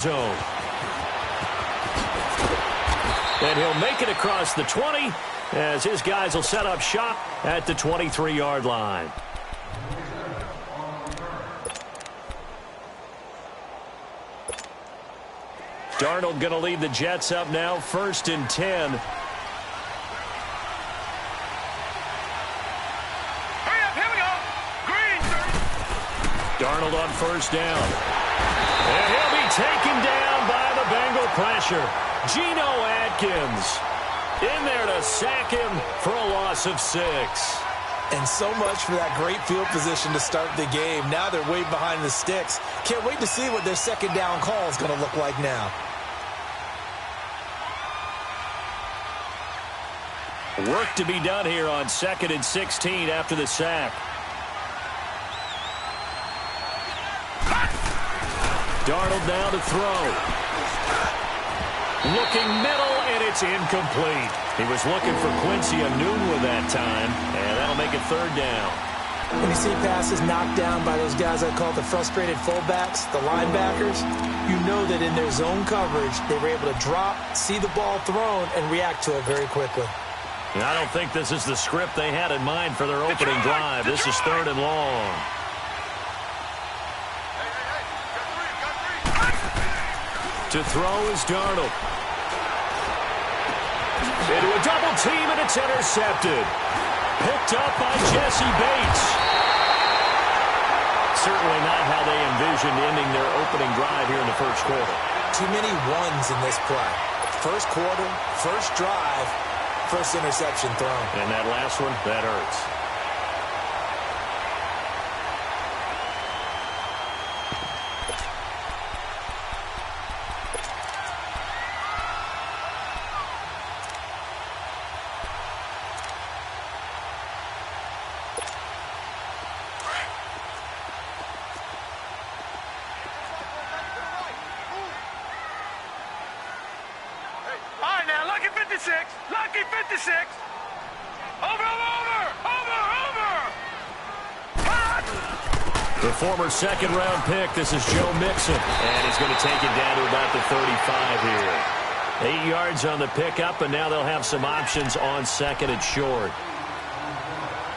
zone. And he'll make it across the 20 as his guys will set up shop at the 23-yard line. Darnold going to lead the Jets up now, 1st and 10. Hurry up, here we go. Green, 30. Darnold on 1st down. And he'll be taken down by the Bengal pressure. Geno Atkins in there to sack him for a loss of 6. And so much for that great field position to start the game. Now they're way behind the sticks. Can't wait to see what their 2nd down call is going to look like now. Work to be done here on 2nd and 16 after the sack. Darnold now to throw. Looking middle, and it's incomplete. He was looking for Quincy Enunwa that time, and that'll make it 3rd down. When you see passes knocked down by those guys I call the frustrated fullbacks, the linebackers, you know that in their zone coverage, they were able to drop, see the ball thrown, and react to it very quickly. And I don't think this is the script they had in mind for their opening drive. This is 3rd and long. To throw is Darnold. Into a double team, and it's intercepted. Picked up by Jesse Bates. Certainly not how they envisioned ending their opening drive here in the 1st quarter. Too many ones in this play. 1st quarter, 1st drive, 1st interception thrown. And that last one, that hurts. Lucky 56. Over. The former 2nd-round pick, this is Joe Mixon. And he's going to take it down to about the 35 here. 8 yards on the pickup, and now they'll have some options on 2nd and short.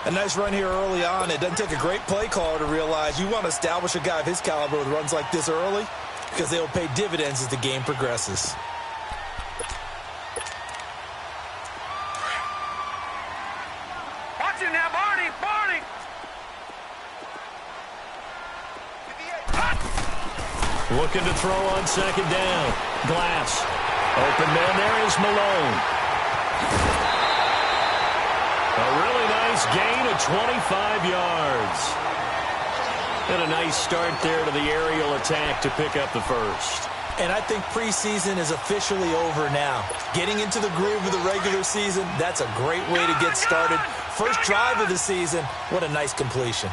A nice run here early on. It doesn't take a great play caller to realize you want to establish a guy of his caliber with runs like this early because they will pay dividends as the game progresses. Looking to throw on 2nd down. Glass. Open man there is Malone. A really nice gain of 25 yards. And a nice start there to the aerial attack to pick up the 1st. And I think preseason is officially over now. Getting into the groove of the regular season, that's a great way to get started. 1st drive of the season, what a nice completion.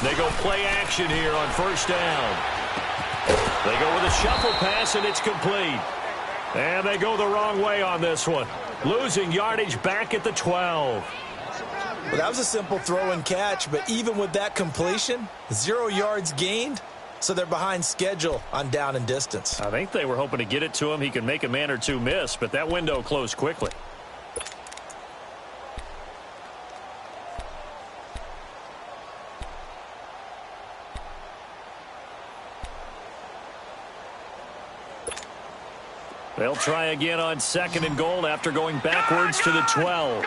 They go play action here on 1st down. They go with a shuffle pass, and it's complete. And they go the wrong way on this one. Losing yardage back at the 12. Well, that was a simple throw and catch, but even with that completion, 0 yards gained, so they're behind schedule on down and distance. I think they were hoping to get it to him. He could make a man or two miss, but that window closed quickly. They'll try again on 2nd and goal after going backwards to the 12.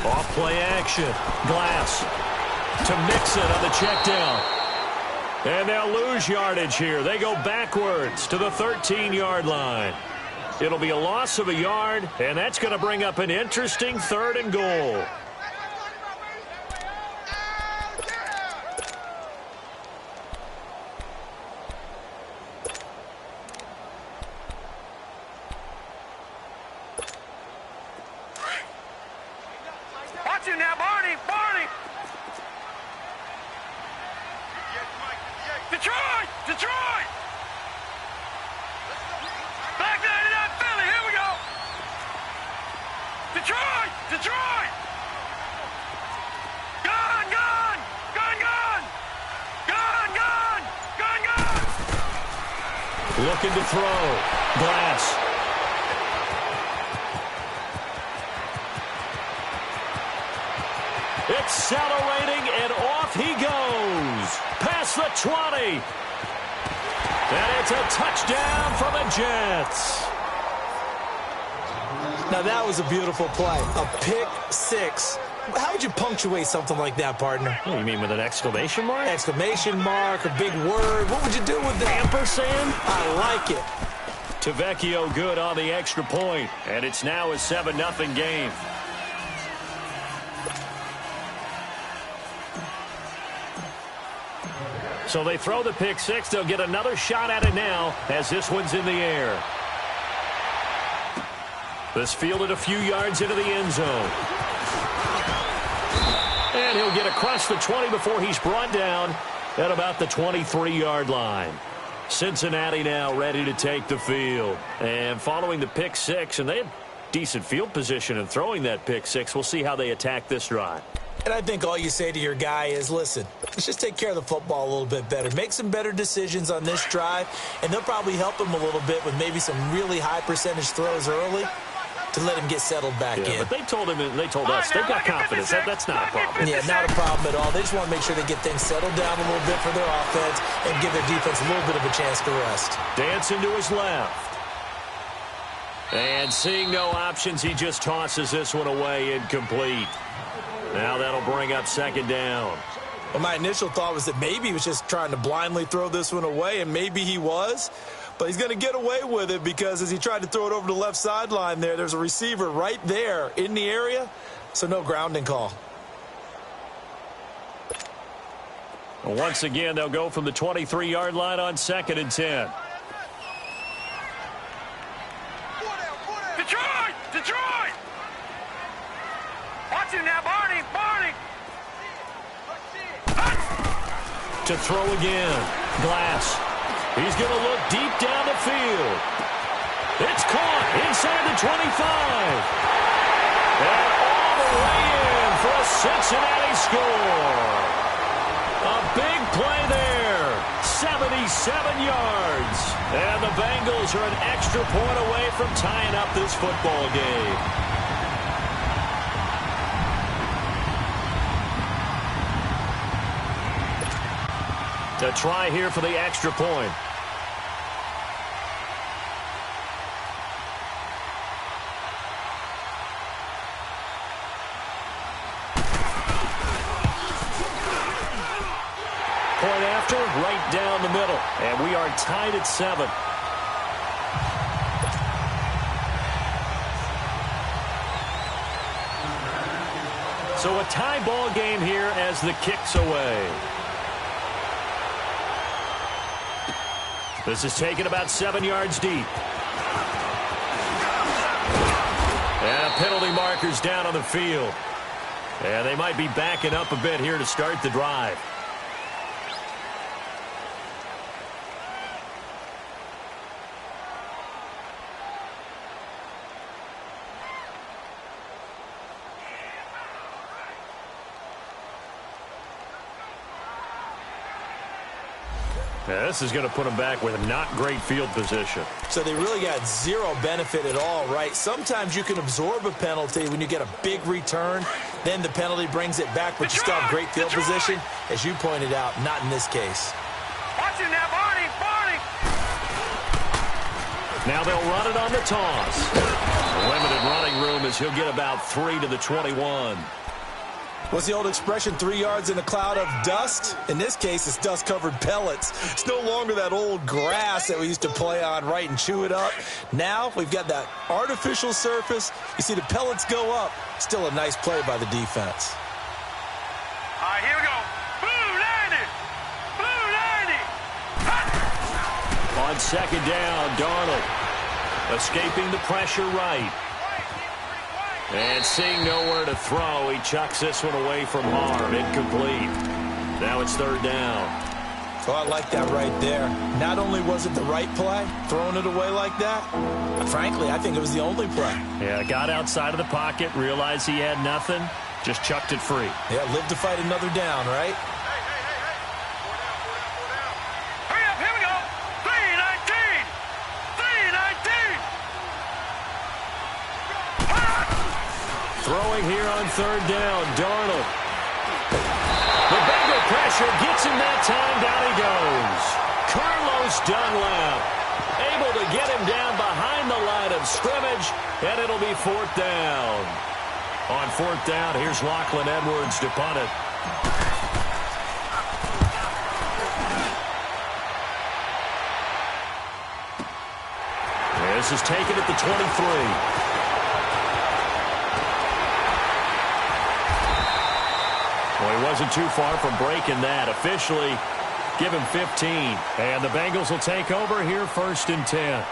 Off play action. Glass to Mixon on the check down. And they'll lose yardage here. They go backwards to the 13-yard line. It'll be a loss of a yard, and that's going to bring up an interesting 3rd and goal. Now, Barney! Detroit! Detroit! Detroit! Back 99 Philly, here we go! Detroit! Detroit! Gun, gun! Gun, gun! Gun, gun! Gun, gun! Looking to throw. Glass. Accelerating, and off he goes. Past the 20. And it's a touchdown for the Jets. Now, that was a beautiful play. A pick six. How would you punctuate something like that, partner? What do you mean, with an exclamation mark? Exclamation mark, a big word. What would you do with that? Ampersand? I like it. Tavecchio good on the extra point, and it's now a 7-0 game. So they throw the pick six. They'll get another shot at it now as this one's in the air. This fielded a few yards into the end zone. And he'll get across the 20 before he's brought down at about the 23-yard line. Cincinnati now ready to take the field. And following the pick six, and they had decent field position in throwing that pick six. We'll see how they attack this drive. And I think all you say to your guy is, listen, let's just take care of the football a little bit better. Make some better decisions on this drive, and they'll probably help him a little bit with maybe some really high percentage throws early to let him get settled back in. But they told him, and they told us, they've got confidence. That's not a problem. Yeah, not a problem at all. They just want to make sure they get things settled down a little bit for their offense and give their defense a little bit of a chance to rest. Dancing to his left. And seeing no options, he just tosses this one away, incomplete. Now that'll bring up second down. Well, my initial thought was that maybe he was just trying to blindly throw this one away, and maybe he was. But he's going to get away with it because as he tried to throw it over the left sideline there's a receiver right there in the area, so no grounding call. Well, once again, they'll go from the 23-yard line on 2nd and 10. Detroit! Detroit! Watch him now, Barney! Barney! To throw again. Glass. He's going to look deep down the field. It's caught inside the 25. And all the way in for a Cincinnati score. A big play there. 77 yards. And the Bengals are an extra point away from tying up this football game. To try here for the extra point. Point after, right down the middle. And we are tied at 7. So a tie ball game here as the kick's away. This is taken about 7 yards deep. And penalty markers down on the field. And they might be backing up a bit here to start the drive. Now, this is going to put them back with not great field position. So they really got zero benefit at all, right? Sometimes you can absorb a penalty when you get a big return. Then the penalty brings it back, but you still have great field position. As you pointed out, not in this case. Watch him now, Barney! Barney! Now they'll run it on the toss. Limited running room as he'll get about 3 to the 21. What's the old expression, 3 yards in a cloud of dust? In this case, it's dust-covered pellets. It's no longer that old grass that we used to play on, right, and chew it up. Now we've got that artificial surface. You see the pellets go up. Still a nice play by the defense. All right, here we go. Blue 90! Blue 90! On second down, Darnold escaping the pressure right. And seeing nowhere to throw, he chucks this one away from harm. Incomplete. Now it's third down. Oh, I like that right there. Not only was it the right play, throwing it away like that, frankly, I think it was the only play. Yeah, got outside of the pocket, realized he had nothing, just chucked it free. Yeah, live to fight another down, right? Hurry up, here we go. 319. 319. Throwing here on third down, Darnold. The Bengal pressure gets him that time. Down he goes. Carlos Dunlap able to get him down behind the line of scrimmage, and it'll be fourth down. On fourth down, here's Lachlan Edwards to punt it. This is taken at the 23. Well, he wasn't too far from breaking that. Officially, give him 15. And the Bengals will take over here, 1st and 10.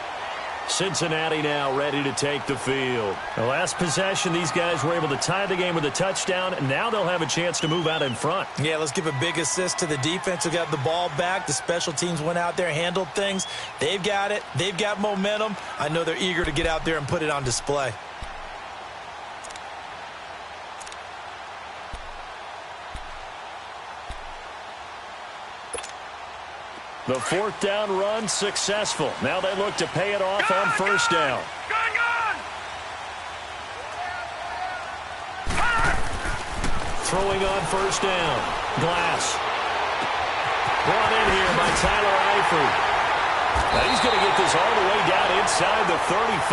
Cincinnati now ready to take the field. The last possession, these guys were able to tie the game with a touchdown, and now they'll have a chance to move out in front. Yeah, let's give a big assist to the defense who got the ball back. The special teams went out there, handled things. They've got it. They've got momentum. I know they're eager to get out there and put it on display. The fourth down run successful. Now they look to pay it off on first down. Gun! Throwing on first down. Glass. Brought in here by Tyler Eifert. Now he's going to get this all the way down inside the 35.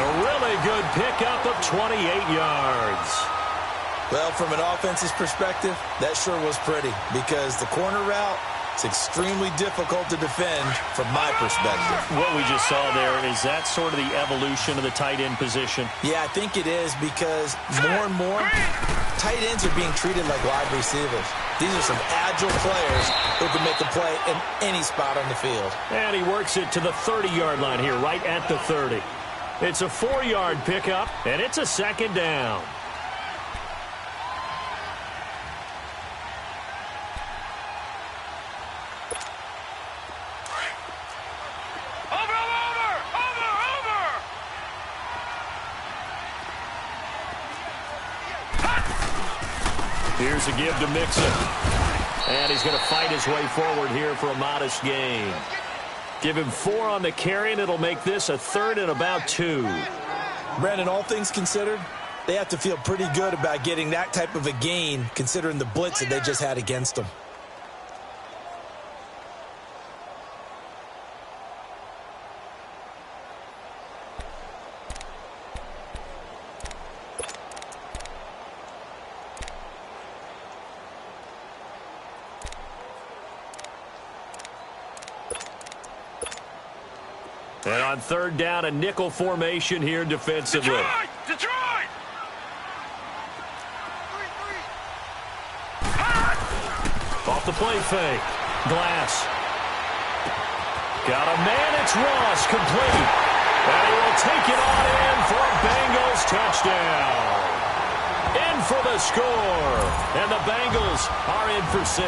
A really good pickup of 28 yards. Well, from an offense's perspective, that sure was pretty because the corner route, it's extremely difficult to defend from my perspective. What we just saw there, is that sort of the evolution of the tight end position? Yeah, I think it is because more and more, tight ends are being treated like wide receivers. These are some agile players who can make a play in any spot on the field. And he works it to the 30-yard line here, right at the 30. It's a 4-yard pickup, and it's a second down. Here's a give to Mixon. And he's going to fight his way forward here for a modest gain. Give him 4 on the carry, and it'll make this a 3rd and about 2. Brandon, all things considered, they have to feel pretty good about getting that type of a gain considering the blitz that they just had against them. And on third down, a nickel formation here defensively. Detroit! Off the play fake. Glass. Got a man, it's Ross, complete. And he will take it on in for a Bengals touchdown. In for the score. And the Bengals are in for 6.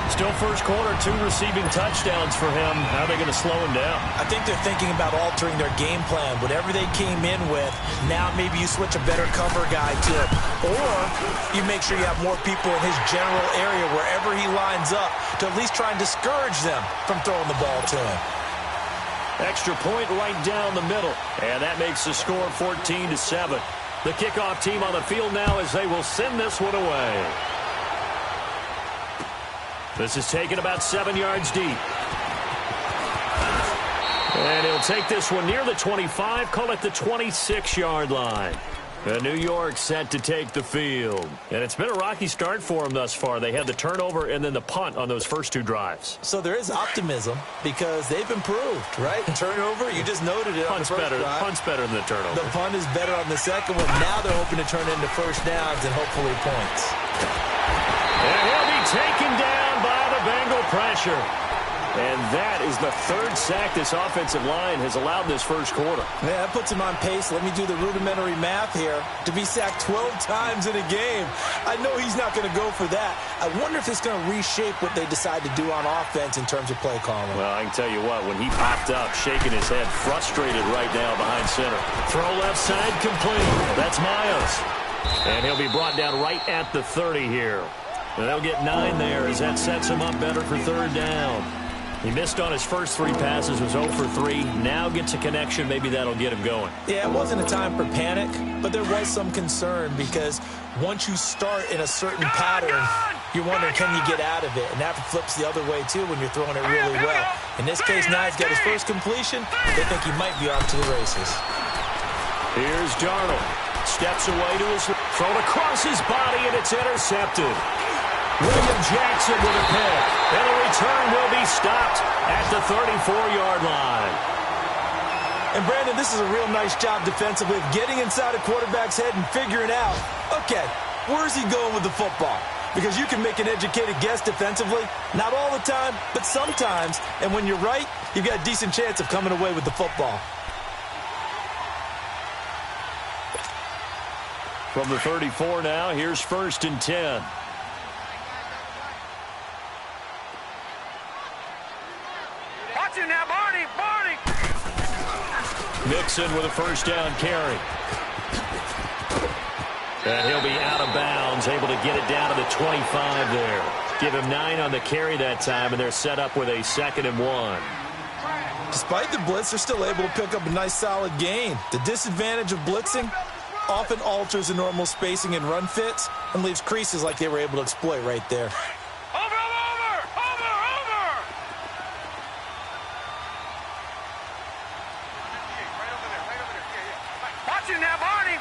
Still first quarter, 2 receiving touchdowns for him. How are they going to slow him down? I think they're thinking about altering their game plan. Whatever they came in with, now maybe you switch a better cover guy to it. Or you make sure you have more people in his general area wherever he lines up to at least try and discourage them from throwing the ball to him. Extra point right down the middle. And that makes the score 14-7. The kickoff team on the field now as they will send this one away. This is taken about 7 yards deep. And he'll take this one near the 25, call it the 26-yard line. New York set to take the field. And it's been a rocky start for them thus far. They had the turnover and then the punt on those first 2 drives. So there is optimism because they've improved, right? Turnover, you just noted it on the first drive. Punt's better than the turnover. The punt is better on the second one. Now they're hoping to turn into first downs and hopefully points. And he'll be taken down by the Bengal pressure. And that is the third sack this offensive line has allowed this first quarter. Yeah, that puts him on pace. Let me do the rudimentary math here. To be sacked 12 times in a game. I know he's not going to go for that. I wonder if it's going to reshape what they decide to do on offense in terms of play calling. Well, I can tell you what, when he popped up, shaking his head, frustrated right now behind center. Throw left side complete. That's Miles. And he'll be brought down right at the 30 here. And they'll get 9 there as that sets him up better for third down. He missed on his first 3 passes, was 0 for 3. Now gets a connection. Maybe that'll get him going. Yeah, it wasn't a time for panic, but there was some concern because once you start in a certain pattern, you're wondering, can you get out of it? And that flips the other way, too, when you're throwing it really well. In this case, now he's got his first completion. They think he might be off to the races. Here's Darnold. Steps away to his thrown across his body, and it's intercepted. William Jackson with a pick. And the return will be stopped at the 34-yard line. And, Brandon, this is a real nice job defensively of getting inside a quarterback's head and figuring out, okay, where's he going with the football? Because you can make an educated guess defensively. Not all the time, but sometimes. And when you're right, you've got a decent chance of coming away with the football. From the 34 now, here's 1st and 10. Watch it now, Barney! Mixon with a first down carry. And he'll be out of bounds, able to get it down to the 25 there. Give him 9 on the carry that time, and they're set up with a 2nd and 1. Despite the blitz, they're still able to pick up a nice solid gain. The disadvantage of blitzing often alters the normal spacing and run fits and leaves creases like they were able to exploit right there. Over! Watch it now, Barney!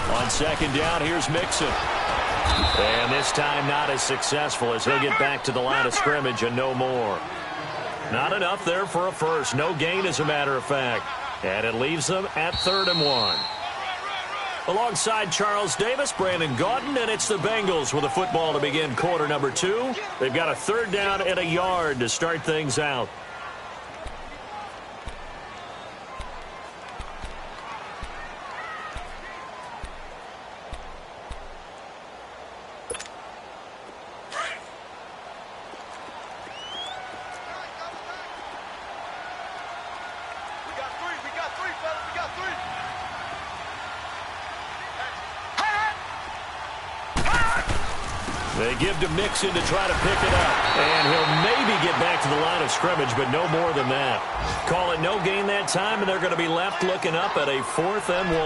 On 2nd down, here's Mixon. And this time not as successful as he'll get back to the line of scrimmage and no more. Not enough there for a first. No gain, as a matter of fact. And it leaves them at 3rd and 1. Alongside Charles Davis, Brandon Gaudin, and it's the Bengals with a football to begin quarter number 2. They've got a 3rd down and a yard to start things out. They give to Mixon to try to pick it up. And he'll maybe get back to the line of scrimmage, but no more than that. Call it no gain that time, and they're going to be left looking up at a 4th and 1.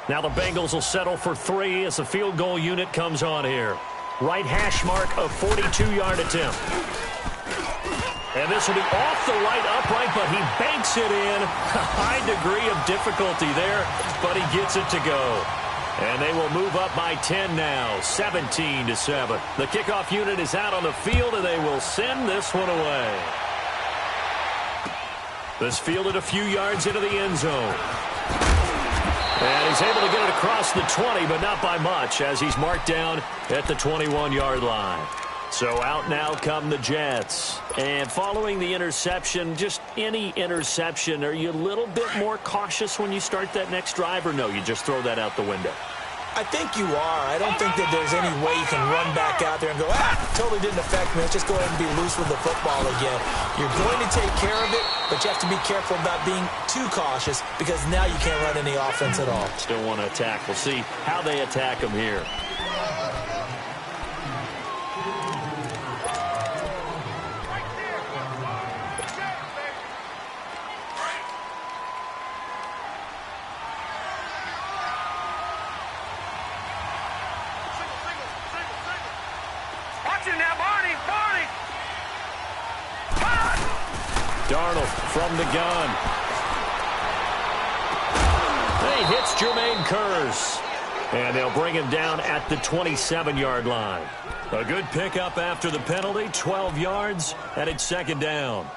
Now the Bengals will settle for 3 as the field goal unit comes on here. Right hash mark of 42-yard attempt. And this will be off the right upright, but he banks it in. A high degree of difficulty there, but he gets it to go. And they will move up by 10 now, 17-7. The kickoff unit is out on the field, and they will send this one away. This fielded a few yards into the end zone. And he's able to get it across the 20, but not by much, as he's marked down at the 21-yard line. So out now come the Jets. And following the interception, just any interception, are you a little bit more cautious when you start that next drive, or no, you just throw that out the window? I think you are. I don't think that there's any way you can run back out there and go, totally didn't affect me. Let's just go ahead and be loose with the football again. You're going to take care of it, but you have to be careful about being too cautious because now you can't run any offense at all. Still want to attack. We'll see how they attack them here. Darnold from the gun. He hits Jermaine Kearse. And they'll bring him down at the 27-yard line. A good pickup after the penalty, 12 yards, and it's 2nd down.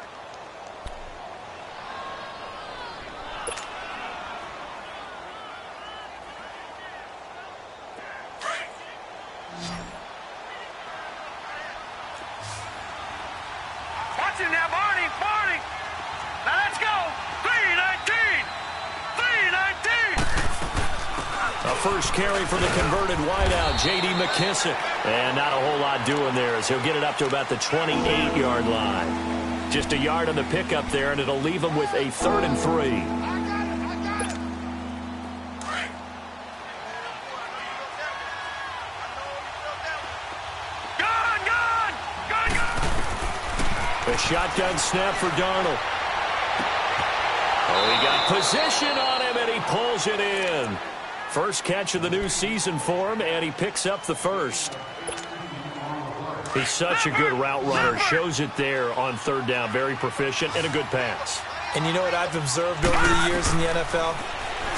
Watch him now, Barney. Barney. Now let's go. 3-19. 3-19. A first carry for the converted wideout, J.D. McKissick. And not a whole lot doing there as he'll get it up to about the 28-yard line. Just a yard on the pickup there, and it'll leave him with a 3rd and 3. A shotgun snap for Darnold. Oh, he got position on him, and he pulls it in. First catch of the new season for him, and he picks up the first. He's such a good route runner. Shows it there on 3rd down. Very proficient and a good pass. And you know what I've observed over the years in the NFL?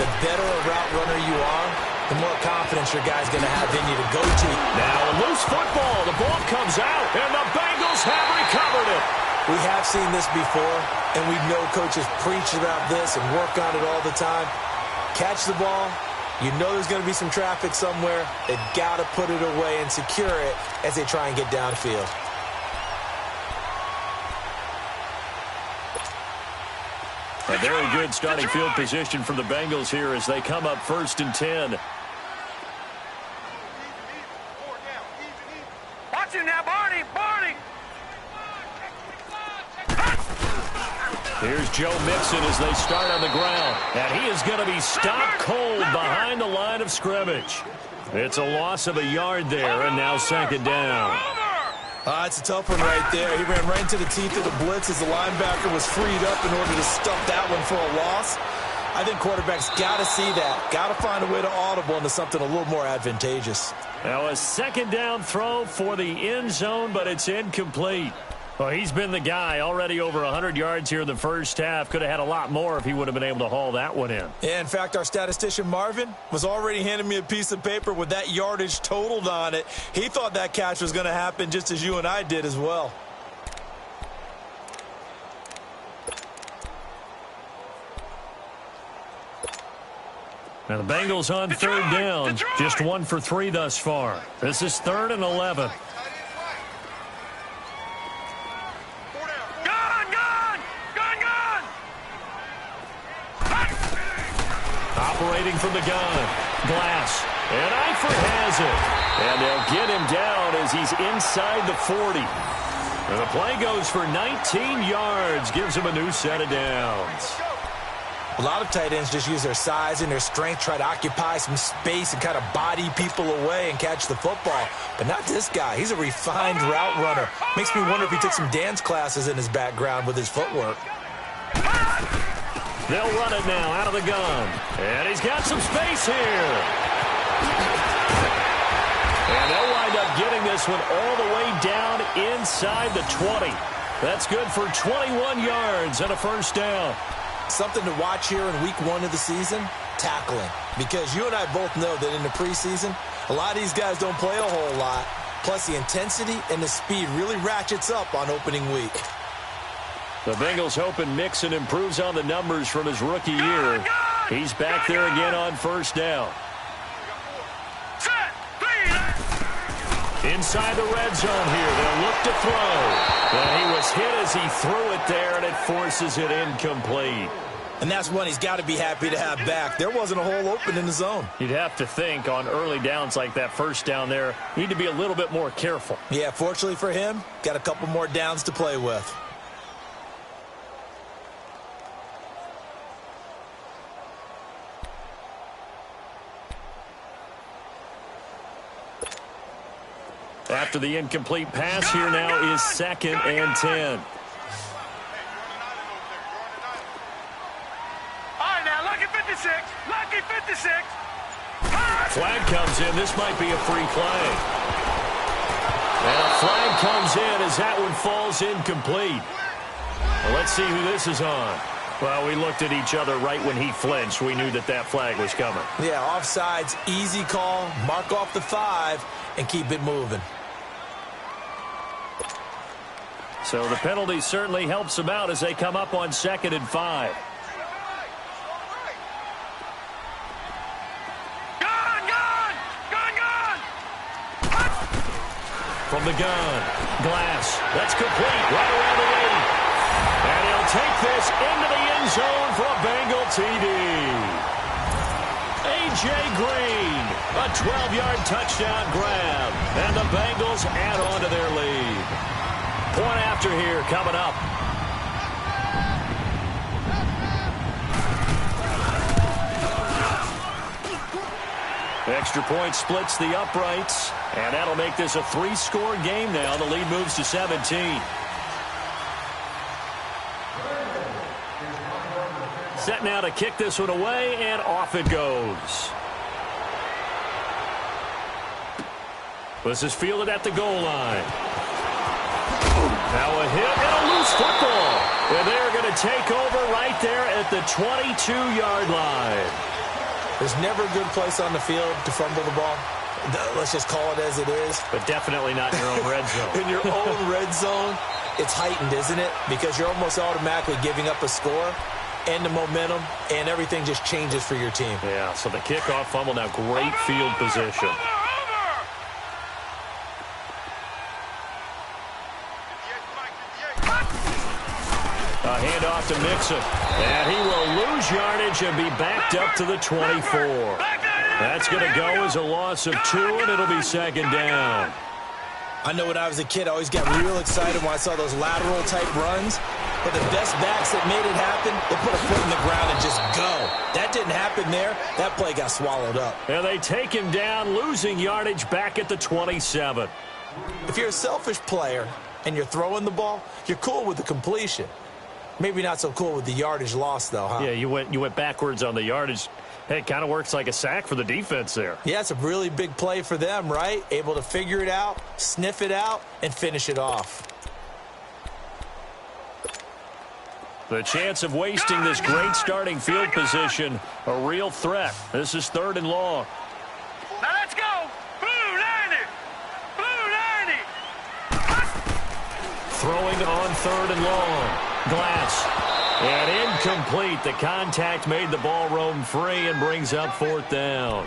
The better a route runner you are, the more confidence your guy's going to have in you to go to. Now a loose football. The ball comes out, and the Bengals have recovered it. We have seen this before, and we know coaches preach about this and work on it all the time. Catch the ball. You know there's going to be some traffic somewhere. They've got to put it away and secure it as they try and get downfield. A very good starting field position for the Bengals here as they come up 1st and 10. Watch him now, Barney. Barney. Here's Joe Mixon as they start on the ground. And he is going to be stopped cold behind the line of scrimmage. It's a loss of a yard there, and now 2nd down. It's a tough one right there. He ran right into the teeth of the blitz as the linebacker was freed up in order to stuff that one for a loss. I think quarterbacks got to see that. Got to find a way to audible into something a little more advantageous. Now a 2nd down throw for the end zone, but it's incomplete. Well, he's been the guy already over 100 yards here in the first half. Could have had a lot more if he would have been able to haul that one in. Yeah, in fact, our statistician Marvin was already handing me a piece of paper with that yardage totaled on it. He thought that catch was going to happen just as you and I did as well. Now the Bengals on 3rd down. Just 1 for 3 thus far. This is 3rd and 11. Operating from the gun. Glass. And Eifert has it. And they'll get him down as he's inside the 40. And the play goes for 19 yards. Gives him a new set of downs. A lot of tight ends just use their size and their strength, try to occupy some space and kind of body people away and catch the football. But not this guy. He's a refined route runner. Makes me wonder if he took some dance classes in his background with his footwork. They'll run it now out of the gun. And he's got some space here. And they'll wind up getting this one all the way down inside the 20. That's good for 21 yards and a 1st down. Something to watch here in week 1 of the season, tackling. Because you and I both know that in the preseason, a lot of these guys don't play a whole lot. Plus the intensity and the speed really ratchets up on opening week. The Bengals hoping Mixon improves on the numbers from his rookie year. He's back there again on 1st down. Inside the red zone here. They'll look to throw. And he was hit as he threw it there, and it forces it incomplete. And that's one he's got to be happy to have back. There wasn't a hole open in the zone. You'd have to think on early downs like that 1st down there, need to be a little bit more careful. Yeah, fortunately for him, got a couple more downs to play with. After the incomplete pass, here now is 2nd and 10. All right, now, lucky 56. Lucky 56. Flag comes in. This might be a free play. And a flag comes in as that one falls incomplete. Well, let's see who this is on. Well, we looked at each other right when he flinched. We knew that that flag was coming. Yeah, offsides, easy call. Mark off the 5 and keep it moving. So the penalty certainly helps them out as they come up on 2nd and 5. from the gun. Glass. That's complete. Right around the 8. And he'll take this into the end zone for a Bengal TD. A.J. Green, a 12-yard touchdown grab. And the Bengals add on to their lead. Point after here coming up. Extra point splits the uprights, and that'll make this a 3-score game now. The lead moves to 17. Set now to kick this one away, and off it goes. This is fielded at the goal line. Now a hit and a loose football. And they're going to take over right there at the 22-yard line. There's never a good place on the field to fumble the ball. Let's just call it as it is. But definitely not in your own red zone. In your own red zone, it's heightened, isn't it? Because you're almost automatically giving up a score and the momentum, and everything just changes for your team. Yeah, so the kickoff fumble, now great field position. A handoff to Mixon. And he will lose yardage and be backed up to the 24. That's going to go as a loss of 2, and it'll be second down. I know when I was a kid, I always got real excited when I saw those lateral-type runs. But the best backs that made it happen, they put a foot in the ground and just go. That didn't happen there. That play got swallowed up. And they take him down, losing yardage back at the 27. If you're a selfish player and you're throwing the ball, you're cool with the completion. Maybe not so cool with the yardage loss, though, huh? Yeah, you went backwards on the yardage. Hey, it kind of works like a sack for the defense there. Yeah, it's a really big play for them, right? Able to figure it out, sniff it out, and finish it off. The chance of wasting this great starting field position, a real threat. This is 3rd and long. Now let's go. Blue 90. Blue 90. Throwing on 3rd and long. Glass. And incomplete. The contact made the ball roam free and brings up 4th down.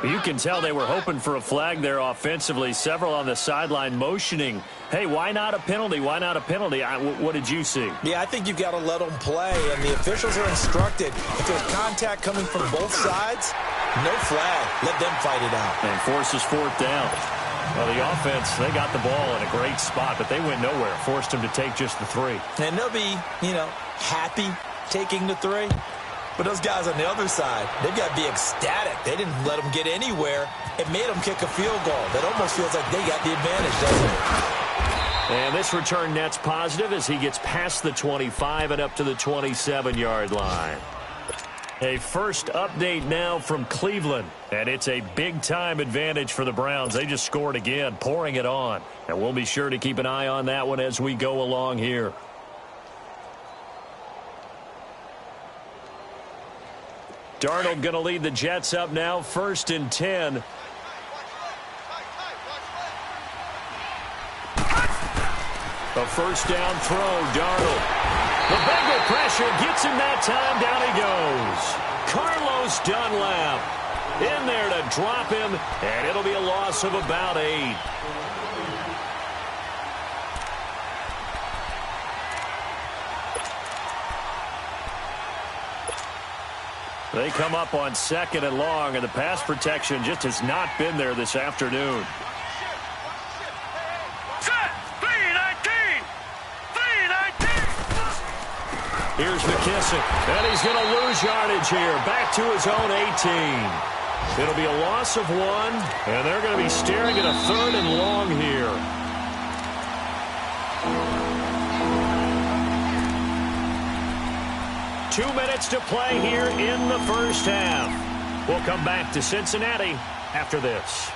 You can tell they were hoping for a flag there offensively. Several on the sideline motioning. Hey, why not a penalty? Why not a penalty? What did you see? Yeah, I think you've got to let them play, and the officials are instructed. If there's contact coming from both sides, no flag. Let them fight it out. And forces 4th down. Well, the offense, they got the ball in a great spot, but they went nowhere. Forced them to take just the 3. And they'll be, happy taking the 3. But those guys on the other side, they've got to be ecstatic. They didn't let them get anywhere. It made them kick a field goal. That almost feels like they got the advantage, doesn't it? And this return net's positive as he gets past the 25 and up to the 27-yard line. A first update now from Cleveland, and it's a big-time advantage for the Browns. They just scored again, pouring it on. And we'll be sure to keep an eye on that one as we go along here. Darnold going to lead the Jets up now, 1st and 10. A first down throw, Darnold. The Bengal pressure gets him that time. Down he goes. Carlos Dunlap in there to drop him, and it'll be a loss of about 8. They come up on 2nd and long, and the pass protection just has not been there this afternoon. Set. 319. 319. Here's McKissick, and he's going to lose yardage here, back to his own 18. It'll be a loss of 1, and they're going to be staring at a 3rd and long here. Two minutes to play here in the first half. We'll come back to Cincinnati after this.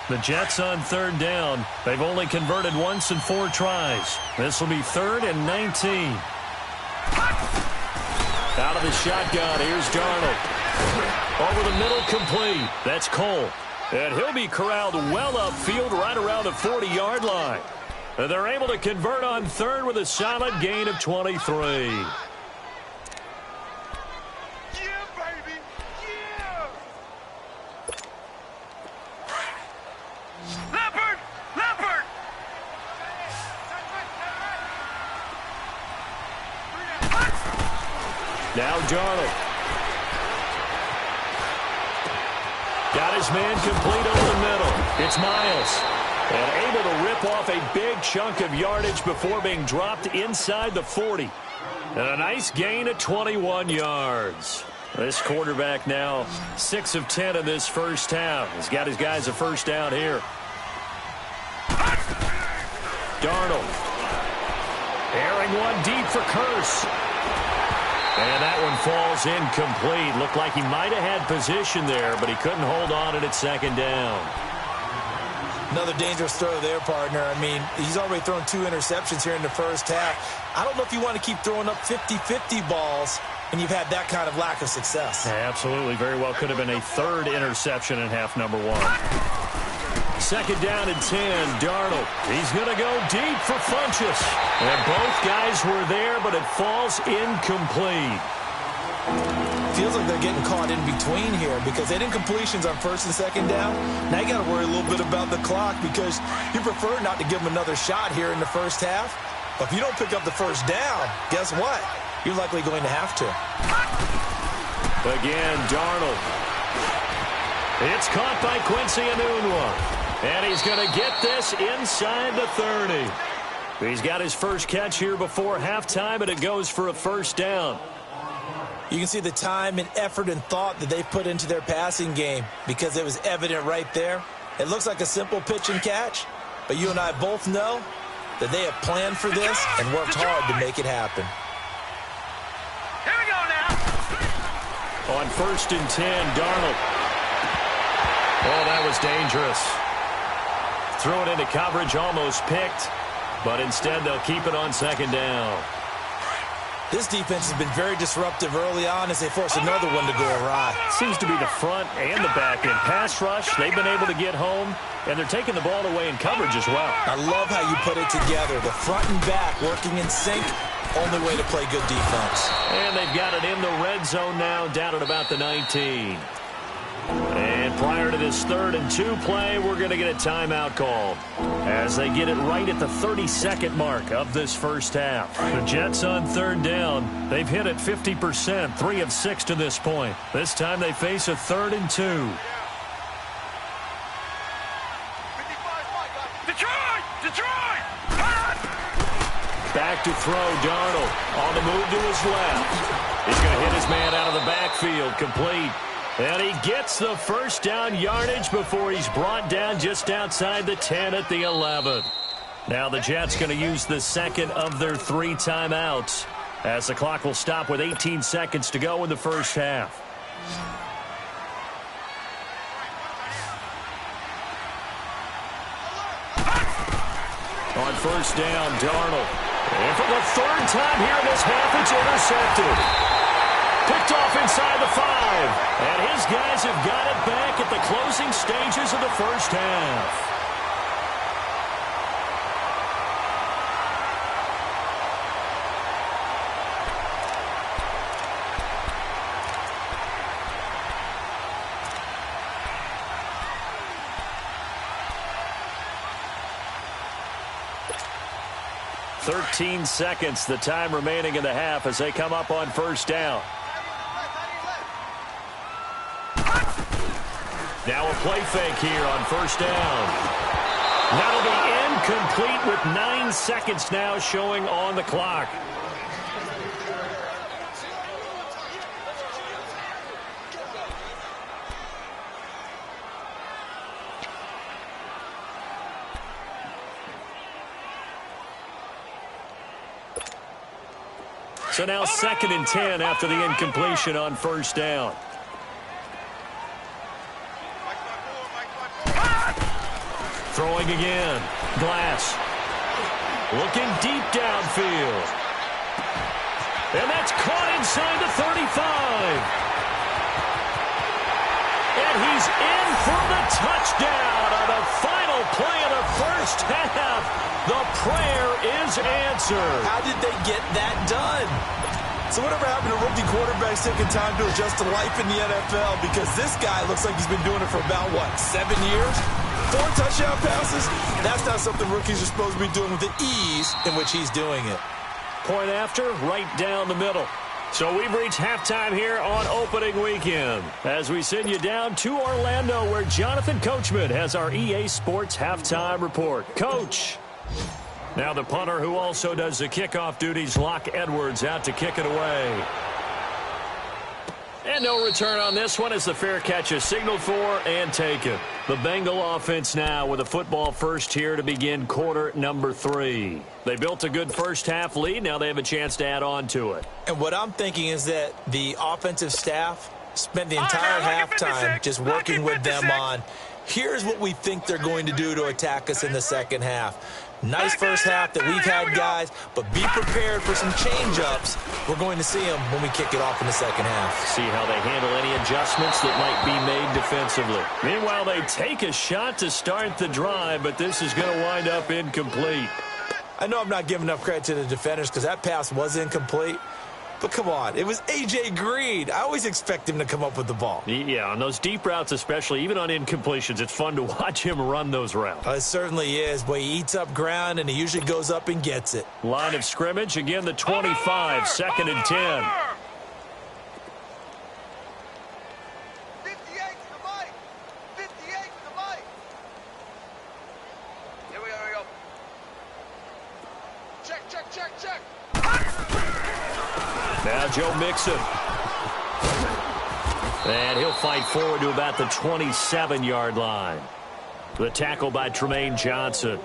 The Jets on 3rd down. They've only converted once in 4 tries. This will be 3rd and 19. Out of the shotgun, here's Darnold. Over the middle, complete. That's Cole. And he'll be corralled well upfield right around the 40-yard line. And they're able to convert on 3rd with a solid gain of 23. Now Darnold. Got his man complete over the middle. It's Miles. And able to rip off a big chunk of yardage before being dropped inside the 40. And a nice gain of 21 yards. This quarterback now 6 of 10 in this first half. He's got his guys a first down here. Darnold. Airing one deep for Curse. And that one falls incomplete. Looked like he might have had position there, but he couldn't hold on at second down. Another dangerous throw there, partner. I mean, he's already thrown 2 interceptions here in the first half. I don't know if you want to keep throwing up 50-50 balls when you've had that kind of lack of success. Yeah, absolutely. Very well could have been a 3rd interception in half number 1. Second down and 10, Darnold. He's going to go deep for Funchess. And both guys were there, but it falls incomplete. Feels like they're getting caught in between here because they had incompletions on first and second down. Now you got to worry a little bit about the clock because you prefer not to give them another shot here in the first half. But if you don't pick up the first down, guess what? You're likely going to have to. Again, Darnold. It's caught by Quincy Enunwa. And he's going to get this inside the 30. He's got his first catch here before halftime, and it goes for a first down. You can see the time and effort and thought that they put into their passing game because it was evident right there. It looks like a simple pitch and catch, but you and I both know that they have planned for this and worked hard to make it happen. Here we go now. On first and 10, Darnold. Oh, that was dangerous. Threw it into coverage, almost picked, but instead they'll keep it on second down. This defense has been very disruptive early on as they force another one to go awry. Seems to be the front and the back end. Pass rush, they've been able to get home, and they're taking the ball away in coverage as well. I love how you put it together. The front and back working in sync, only way to play good defense. And they've got it in the red zone now, down at about the 19. And prior to this 3rd and 2 play, we're going to get a timeout call as they get it right at the 32nd mark of this first half. The Jets on 3rd down. They've hit it 50%, 3 of 6 to this point. This time they face a 3rd and 2. Detroit! Back to throw, Darnold on the move to his left. He's going to hit his man out of the backfield, complete. And he gets the first down yardage before he's brought down just outside the 10 at the 11. Now the Jets going to use the second of their 3 timeouts as the clock will stop with 18 seconds to go in the first half. On first down, Darnold. And for the 3rd time here in this half, it's intercepted. Picked off inside the 5. And his guys have got it back at the closing stages of the first half. "13 seconds, the time remaining in the half as they come up on first down. Now a play fake here on first down. That'll be incomplete with 9 seconds now showing on the clock. So now 2nd and 10 after the incompletion on first down. Throwing again. Glass. Looking deep downfield. And that's caught inside the 35. And he's in for the touchdown on the final play of the first half. The prayer is answered. How did they get that done? So whatever happened to rookie quarterbacks taking time to adjust to life in the NFL? Because this guy looks like he's been doing it for about, 7 years? 4 touchdown passes? That's not something rookies are supposed to be doing with the ease in which he's doing it. Point after, right down the middle. So we've reached halftime here on opening weekend as we send you down to Orlando where Jonathan Coachman has our EA Sports halftime report. Coach. Now the punter who also does the kickoff duties, Locke Edwards, out to kick it away. And no return on this one as the fair catch is signaled for and taken. The Bengal offense now with a football first here to begin quarter number 3. They built a good first half lead. Now they have a chance to add on to it. And what I'm thinking is that the offensive staff spent the entire halftime just working with them on, here's what we think they're going to do to attack us in the second half. Nice first half that we've had, guys, but be prepared for some change-ups. We're going to see them when we kick it off in the second half. See how they handle any adjustments that might be made defensively. Meanwhile, they take a shot to start the drive, but this is going to wind up incomplete. I know I'm not giving enough credit to the defenders because that pass was incomplete. But come on, it was A.J. Green. I always expect him to come up with the ball. Yeah, on those deep routes especially, even on incompletions, it's fun to watch him run those routes. It certainly is, but he eats up ground, and he usually goes up and gets it. Line of scrimmage, again the 25, 2nd and 10. 58 to the mic. 58 to the mic. Here we go. Check. Now Joe Mixon. And he'll fight forward to about the 27-yard line. The tackle by Tremaine Johnson.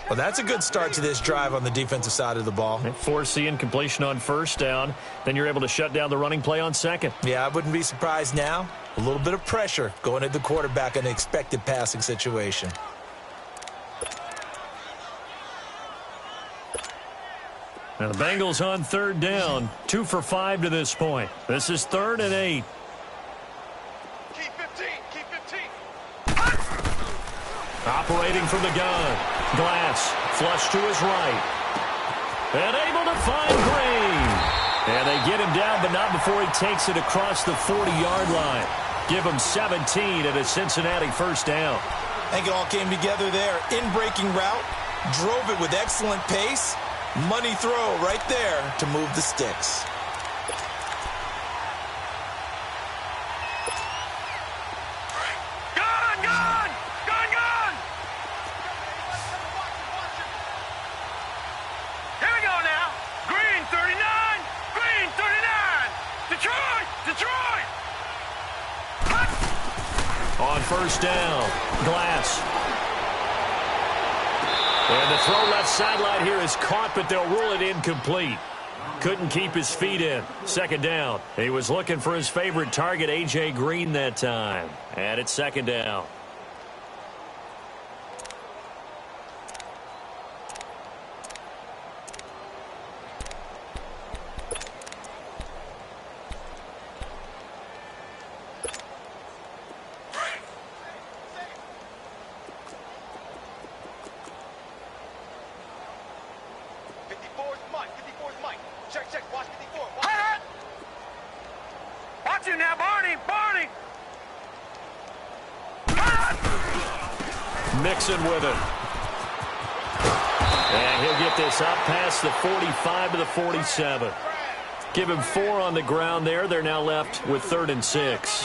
Well, that's a good start to this drive on the defensive side of the ball. Force the incompletion on first down. Then you're able to shut down the running play on second. Yeah, I wouldn't be surprised now. A little bit of pressure going at the quarterback in an expected passing situation. Now the Bengals on 3rd down. 2 for 5 to this point. This is 3rd and 8. Keep 15. Operating from the gun. Glass flush to his right. And able to find Green. And they get him down, but not before he takes it across the 40-yard line. Give him 17 at a Cincinnati first down. I think it all came together there. In-breaking route. Drove it with excellent pace. Money throw right there to move the sticks. Gone! Here we go now. Green 39. Detroit. On first down, Glass. And the throw left sideline here is caught, but they'll rule it incomplete. Couldn't keep his feet in. 2nd down. He was looking for his favorite target, A.J. Green, that time. And it's 2nd down. Mixon with it. And he'll get this up past the 45 to the 47. Give him 4 on the ground there. They're now left with 3rd and 6.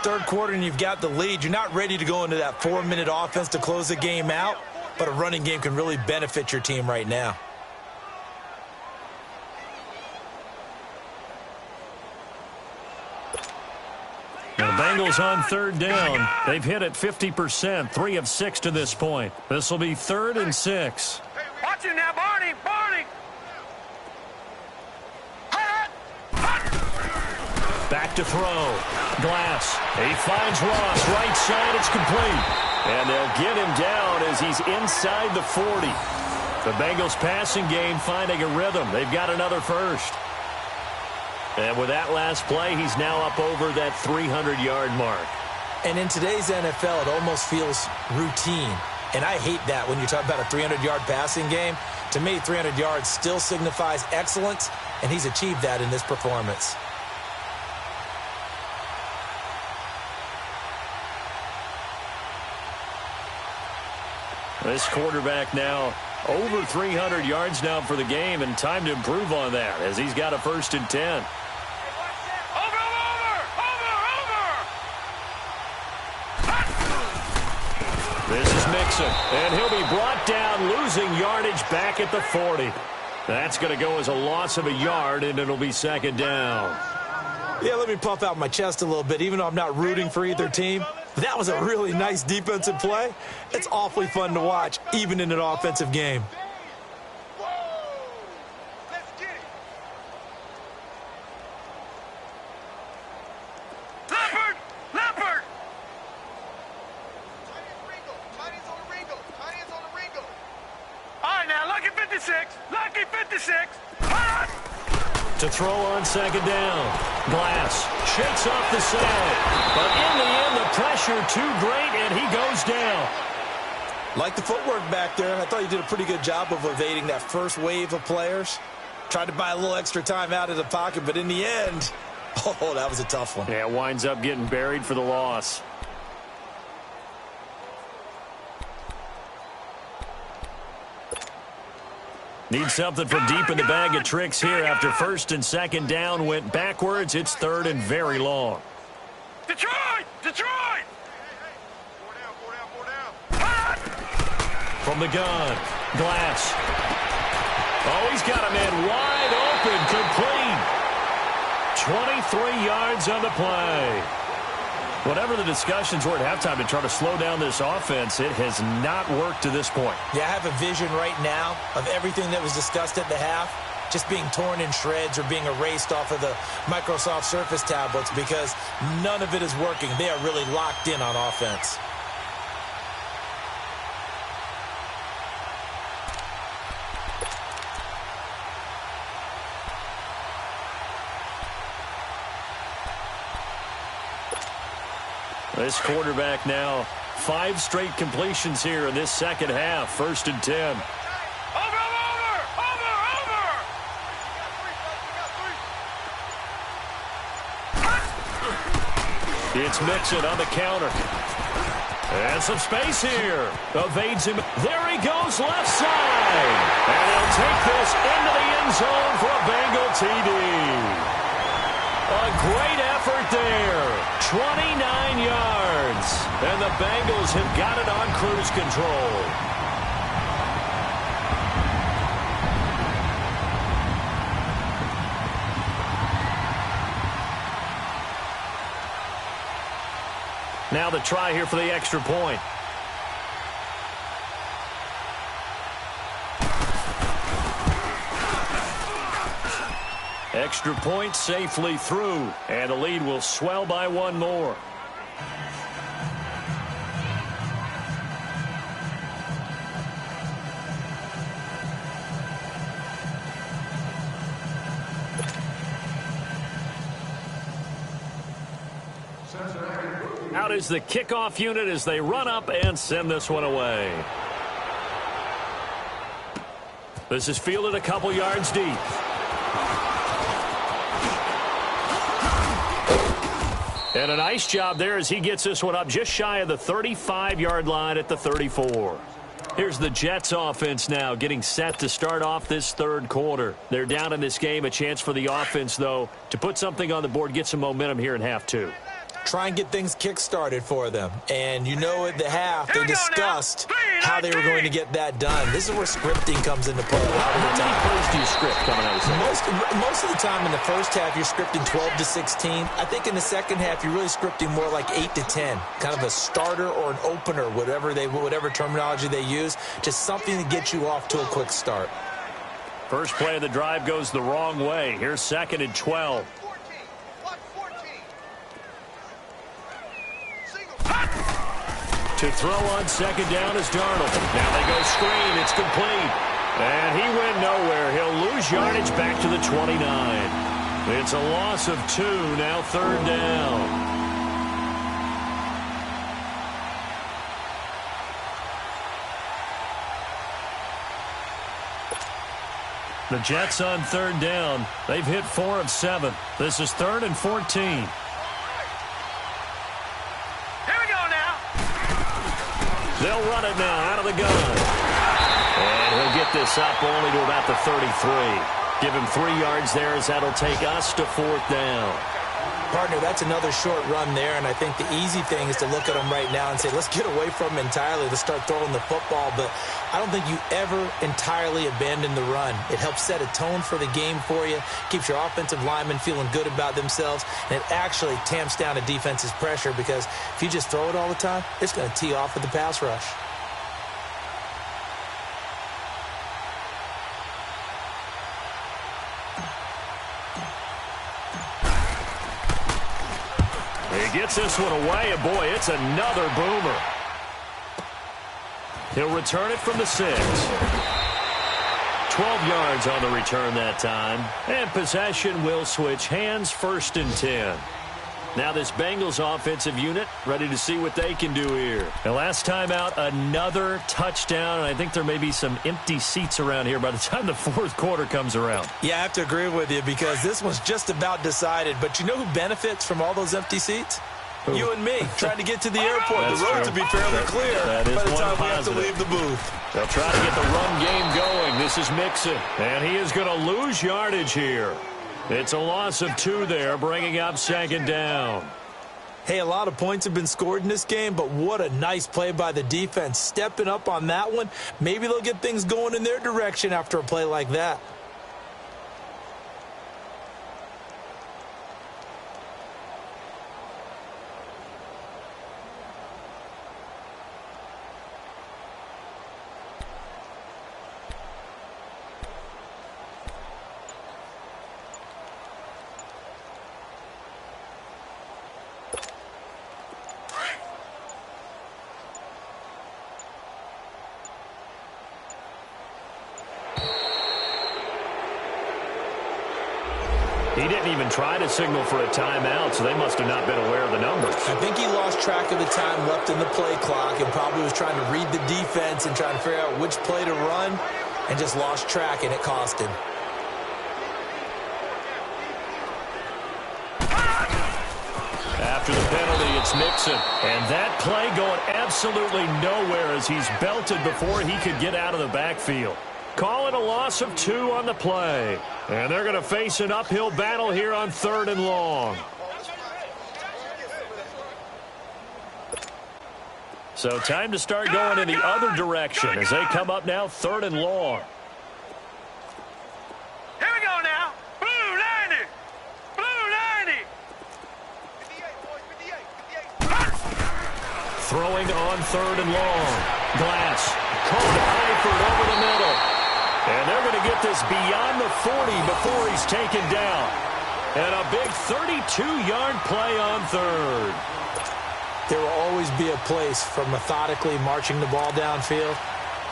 Third quarter and you've got the lead. You're not ready to go into that 4-minute offense to close the game out, but a running game can really benefit your team right now. The Bengals on 3rd down. They've hit it 50%, 3 of 6 to this point. This will be 3rd and 6. Watch it now, Barney. Back to throw. Glass. He finds Ross. Right side. It's complete. And they'll get him down as he's inside the 40. The Bengals passing game finding a rhythm. They've got another first. And with that last play, he's now up over that 300-yard mark. And in today's NFL, it almost feels routine. And I hate that when you talk about a 300-yard passing game. To me, 300 yards still signifies excellence, and he's achieved that in this performance. This quarterback now over 300 yards now for the game, and time to improve on that as he's got a 1st and 10. This is Mixon, and he'll be brought down, losing yardage back at the 40. That's going to go as a loss of a yard, and it'll be second down. Yeah, let me puff out my chest a little bit, even though I'm not rooting for either team. That was a really nice defensive play. It's awfully fun to watch, even in an offensive game. To throw on second down. Glass shakes off the side. But in the end, the pressure too great, and he goes down. Like the footwork back there. I thought he did a pretty good job of evading that first wave of players. Tried to buy a little extra time out of the pocket, but in the end, oh, that was a tough one. Yeah, winds up getting buried for the loss. Need something from deep in the bag of tricks here after first and second down went backwards. It's third and very long. Detroit! Detroit! From the gun, Glass. Oh, he's got a man wide open, complete. 23 yards on the play. Whatever the discussions were at halftime to try to slow down this offense, it has not worked to this point. Yeah, I have a vision right now of everything that was discussed at the half just being torn in shreds or being erased off of the Microsoft Surface tablets because none of it is working. They are really locked in on offense. This quarterback now, 5 straight completions here in this second half. First and 10. Over! It's Mixon on the counter. And some space here. Evades him. There he goes, left side. And he'll take this into the end zone for a Bengal TD. A great effort there. 29 yards. And the Bengals have got it on cruise control. Now the try here for the extra point. Extra point safely through, and the lead will swell by one more. Out is the kickoff unit as they run up and send this one away. This is fielded a couple yards deep. And a nice job there as he gets this one up just shy of the 35-yard line at the 34. Here's the Jets offense now getting set to start off this third quarter. They're down in this game. A chance for the offense, though, to put something on the board, get some momentum here in half two. Try and get things kick-started for them. And you know at the half they discussed how they were going to get that done. This is where scripting comes into play. How many plays do you script coming out of the second? Most of the time in the first half you're scripting 12 to 16. I think in the second half you're really scripting more like 8 to 10. Kind of a starter or an opener, whatever terminology they use. Just something to get you off to a quick start. First play of the drive goes the wrong way. Here's second and 12. To throw on second down is Darnold. Now they go screen. It's complete. And he went nowhere. He'll lose yardage back to the 29. It's a loss of 2. Now third down. The Jets on third down. They've hit 4 of 7. This is third and 14. They'll run it now out of the gun. And he'll get this up only to about the 33. Give him 3 yards there as that'll take us to fourth down. Partner, that's another short run there, and I think the easy thing is to look at them right now and say, let's get away from them entirely. Let's start throwing the football, but I don't think you ever entirely abandon the run. It helps set a tone for the game for you, keeps your offensive linemen feeling good about themselves, and it actually tamps down a defense's pressure because if you just throw it all the time, it's going to tee off with the pass rush. He gets this one away, and boy, it's another boomer. He'll return it from the 6. 12 yards on the return that time. And possession will switch hands, 1st and 10. Now this Bengals offensive unit ready to see what they can do here. And last time out, another touchdown. And I think there may be some empty seats around here by the time the 4th quarter comes around. Yeah, I have to agree with you because this one's just about decided. But you know who benefits from all those empty seats? Who? You and me, trying to get to the airport. The road to be fairly clear by the time we have to leave the booth. They'll try to get the run game going. This is Mixon, and he is going to lose yardage here. It's a loss of 2 there, bringing up 2nd down. Hey, a lot of points have been scored in this game, but what a nice play by the defense. Stepping up on that one, maybe they'll get things going in their direction after a play like that. He didn't even try to signal for a timeout, so they must have not been aware of the numbers. I think he lost track of the time left in the play clock and probably was trying to read the defense and trying to figure out which play to run and just lost track, and it cost him. After the penalty, it's Mixon. And that play going absolutely nowhere as he's belted before he could get out of the backfield. Calling a loss of 2 on the play. And they're going to face an uphill battle here on 3rd and long. So time to start going in the other direction as they come up now 3rd and long. Here we go now. Blue 90. Blue 90. Throwing on 3rd and long. Glass. Caught Eifert over the middle. And they're going to get this beyond the 40 before he's taken down. And a big 32-yard play on 3rd. There will always be a place for methodically marching the ball downfield.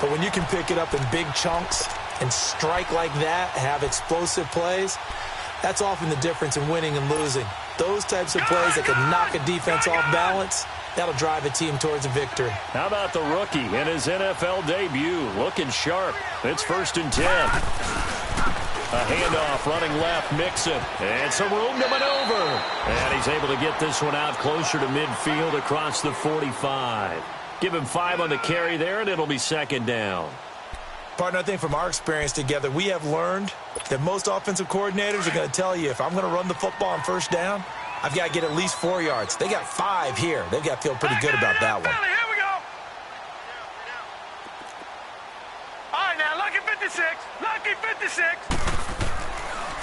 But when you can pick it up in big chunks and strike like that, have explosive plays, that's often the difference in winning and losing. Those types of plays that can knock a defense off balance, that'll drive a team towards a victory. How about the rookie in his NFL debut? Looking sharp. It's 1st and 10. A handoff running left, Mixon. And some room to maneuver. And he's able to get this one out closer to midfield across the 45. Give him 5 on the carry there, and it'll be 2nd down. Partner, I think from our experience together, we have learned that most offensive coordinators are going to tell you, if I'm going to run the football on 1st down, I've got to get at least 4 yards. They got 5 here. They've got to feel pretty good about that one. Here we go. All right, now, lucky 56. Lucky 56.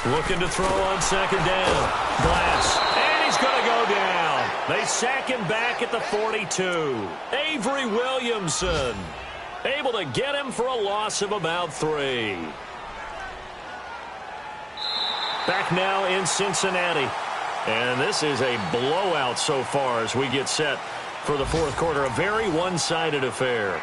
Looking to throw on 2nd down. Glass. And he's going to go down. They sack him back at the 42. Avery Williamson able to get him for a loss of about 3. Back now in Cincinnati. And this is a blowout so far as we get set for the 4th quarter. A very one-sided affair.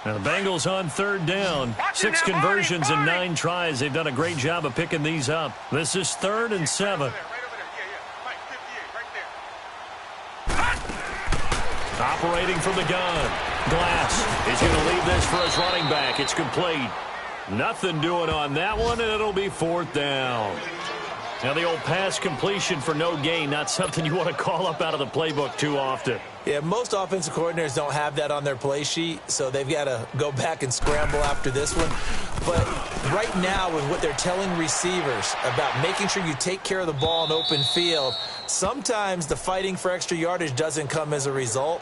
Now the Bengals on 3rd down. 6 conversions and 9 tries. They've done a great job of picking these up. This is 3rd and 7. Operating from the gun. Glass is going to leave this for his running back. It's complete. Nothing doing on that one, and it'll be 4th down. Now, the old pass completion for no gain, not something you want to call up out of the playbook too often. Yeah, most offensive coordinators don't have that on their play sheet, so they've got to go back and scramble after this one. But right now, with what they're telling receivers about making sure you take care of the ball in open field, sometimes the fighting for extra yardage doesn't come as a result.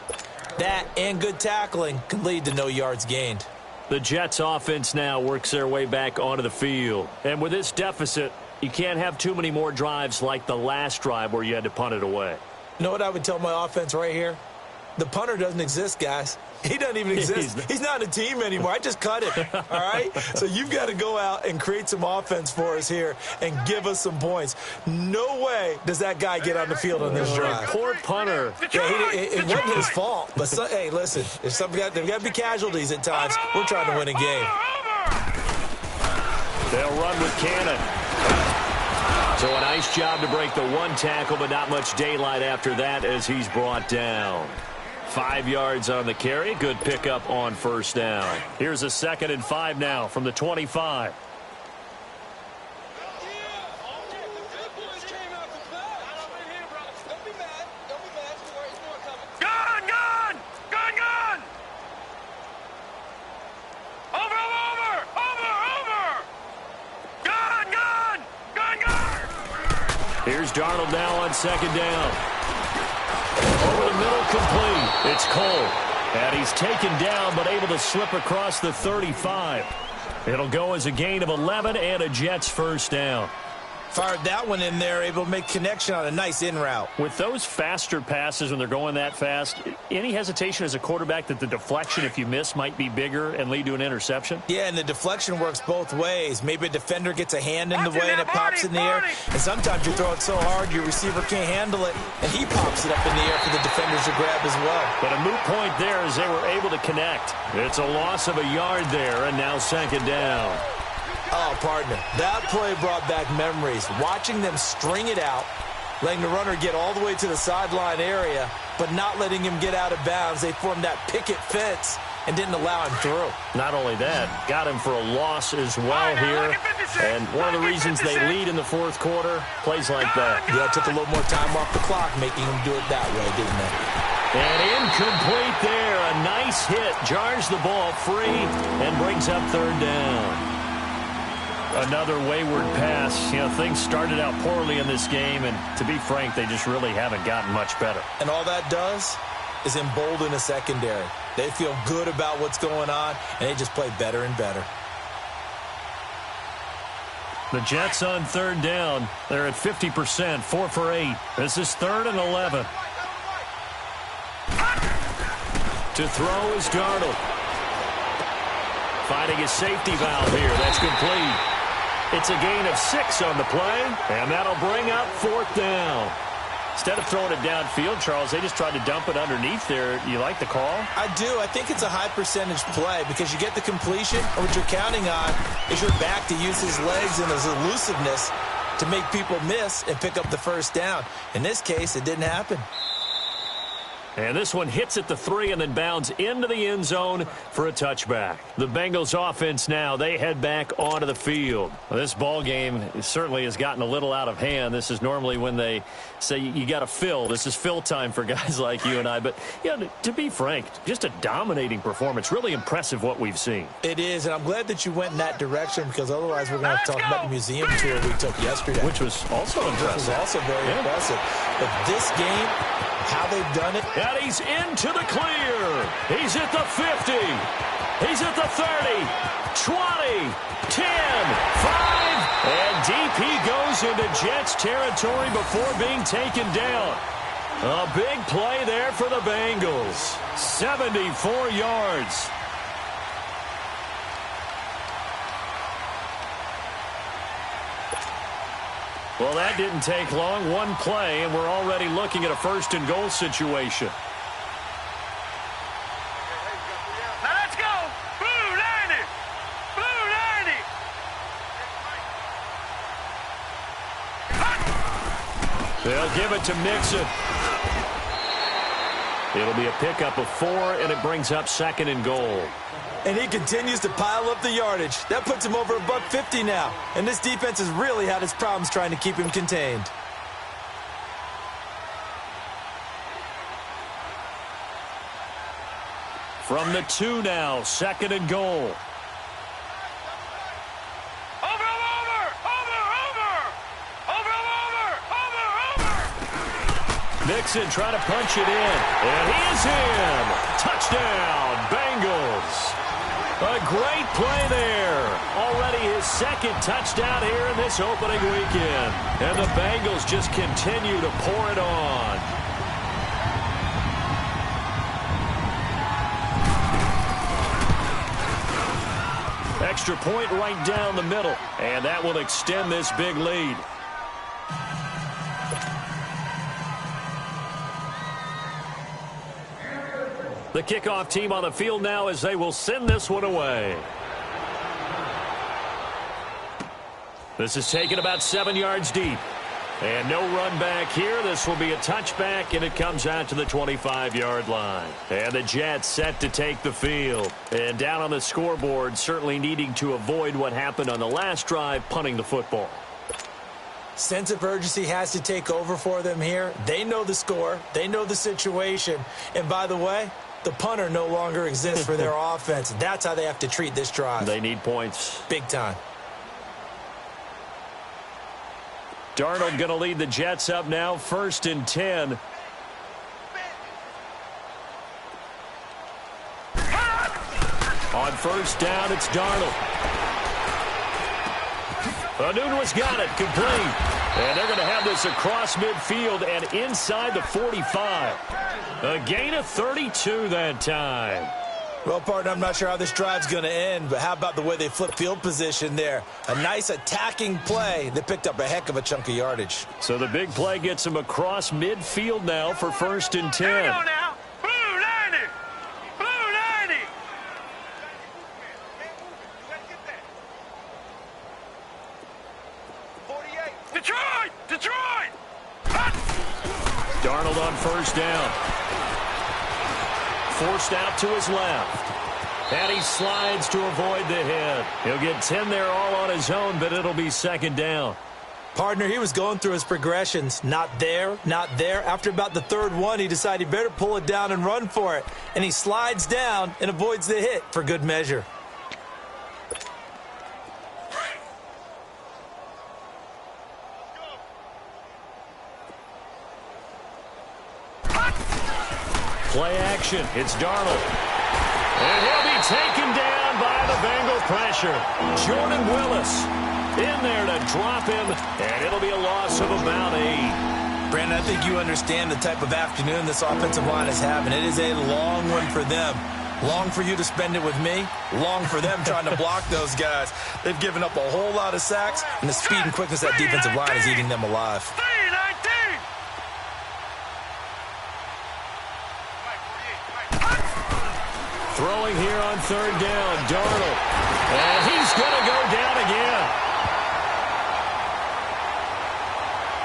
That and good tackling can lead to no yards gained. The Jets offense now works their way back onto the field. And with this deficit, you can't have too many more drives like the last drive where you had to punt it away. You know what I would tell my offense right here? The punter doesn't exist, guys. He doesn't even exist. He's not a team anymore. I just cut him, all right? So you've got to go out and create some offense for us here and give us some points. No way does that guy get on the field on this drive. Poor punter. Yeah, it wasn't his fault. But, hey, listen, there's got to be casualties at times. We're trying to win a game. They'll run with Cannon. So a nice job to break the one tackle, but not much daylight after that as he's brought down. 5 yards on the carry. Good pickup on 1st down. Here's a 2nd and 5 now from the 25. Here's Darnold now on 2nd down. Over the middle, complete. It's Cole. And he's taken down, but able to slip across the 35. It'll go as a gain of 11 and a Jets 1st down. Fired that one in there, able to make connection on a nice in route. With those faster passes when they're going that fast, any hesitation as a quarterback that the deflection, if you miss, might be bigger and lead to an interception? Yeah, and the deflection works both ways. Maybe a defender gets a hand in the way and it pops in the air. And sometimes you throw it so hard your receiver can't handle it, and he pops it up in the air for the defenders to grab as well. But a moot point there as they were able to connect. It's a loss of a yard there, and now 2nd down. Oh, partner, that play brought back memories. Watching them string it out, letting the runner get all the way to the sideline area, but not letting him get out of bounds. They formed that picket fence and didn't allow him through. Not only that, got him for a loss as well here. And one of the reasons they lead in the 4th quarter, plays like that. Yeah, it took a little more time off the clock, making him do it that way, didn't they? And incomplete there. A nice hit. Jars the ball free and brings up 3rd down. Another wayward pass. You know, things started out poorly in this game, and to be frank, they just really haven't gotten much better. And all that does is embolden a secondary. They feel good about what's going on, and they just play better and better. The Jets on 3rd down. They're at 50%, 4 for 8. This is 3rd and 11. To throw is Darnold. Finding his safety valve here. That's complete. It's a gain of 6 on the play, and that'll bring up 4th down. Instead of throwing it downfield, Charles, they just tried to dump it underneath there. You like the call? I do. I think it's a high-percentage play because you get the completion, and what you're counting on is your back to use his legs and his elusiveness to make people miss and pick up the 1st down. In this case, it didn't happen. And this one hits at the 3 and then bounds into the end zone for a touchback. The Bengals offense now, they head back onto the field. Well, this ball game certainly has gotten a little out of hand. This is normally when they say you got to fill. This is fill time for guys like you and I. But, you know, to be frank, just a dominating performance. Really impressive what we've seen. It is, and I'm glad that you went in that direction because otherwise we're going to have to talk about the museum tour we took yesterday. Which was also impressive. Which was also very impressive. But this game, how they've done it. And he's into the clear. He's at the 50. He's at the 30, 20, 10, 5. And deep he goes into Jets territory before being taken down. A big play there for the Bengals. 74 yards. Well, that didn't take long. One play, and we're already looking at a 1st and goal situation. Now let's go. Blue 90. Blue 90. They'll give it to Mixon. It'll be a pickup of 4, and it brings up 2nd and goal. And he continues to pile up the yardage. That puts him over $150 now. And this defense has really had its problems trying to keep him contained. From the 2 now, 2nd and goal. Mixon trying to punch it in, and he is in. Touchdown, Bengals. A great play there. Already his 2nd touchdown here in this opening weekend. And the Bengals just continue to pour it on. Extra point right down the middle, and that will extend this big lead. The kickoff team on the field now as they will send this one away. This is taken about 7 yards deep. And no run back here. This will be a touchback, and it comes out to the 25-yard line. And the Jets set to take the field. And down on the scoreboard, certainly needing to avoid what happened on the last drive, punting the football. Sense of urgency has to take over for them here. They know the score. They know the situation. And by the way, the punter no longer exists for their offense. That's how they have to treat this drive. They need points. Big time. Darnold going to lead the Jets up now, 1st and 10. On 1st down, it's Darnold. Nunez got it, complete. And they're going to have this across midfield and inside the 45. A gain of 32 that time. Well, partner, I'm not sure how this drive's going to end, but how about the way they flip field position there? A nice attacking play that picked up a heck of a chunk of yardage. So the big play gets him across midfield now for 1st and 10. Here we go now. Blue 90. Blue 90. Detroit. Detroit. Darnold on 1st down. Forced out to his left. And he slides to avoid the hit. He'll get 10 there all on his own, but it'll be 2nd down. Partner, he was going through his progressions. Not there, not there. After about the 3rd one, he decided he better pull it down and run for it. And he slides down and avoids the hit for good measure. Play action. It's Darnold. And he'll be taken down by the Bengal pressure. Jordan Willis in there to drop him, and it'll be a loss of about 8. Brandon, I think you understand the type of afternoon this offensive line is having. It is a long one for them. Long for you to spend it with me. Long for them trying to block those guys. They've given up a whole lot of sacks, and the speed and quickness of that defensive line is eating them alive. Throwing here on 3rd down, Darnold. And he's going to go down again.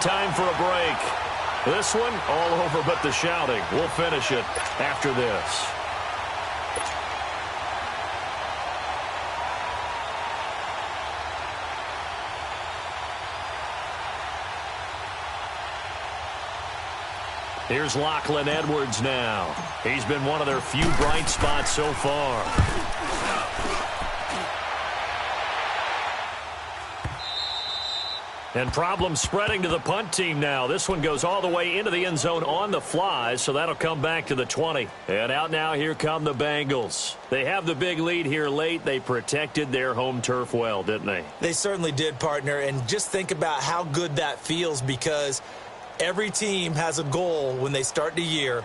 Time for a break. This one all over but the shouting. We'll finish it after this. Here's Lachlan Edwards now. He's been one of their few bright spots so far. And problems spreading to the punt team now. This one goes all the way into the end zone on the fly, so that'll come back to the 20. And out now, here come the Bengals. They have the big lead here late. They protected their home turf well, didn't they? They certainly did, partner. And just think about how good that feels, because every team has a goal when they start the year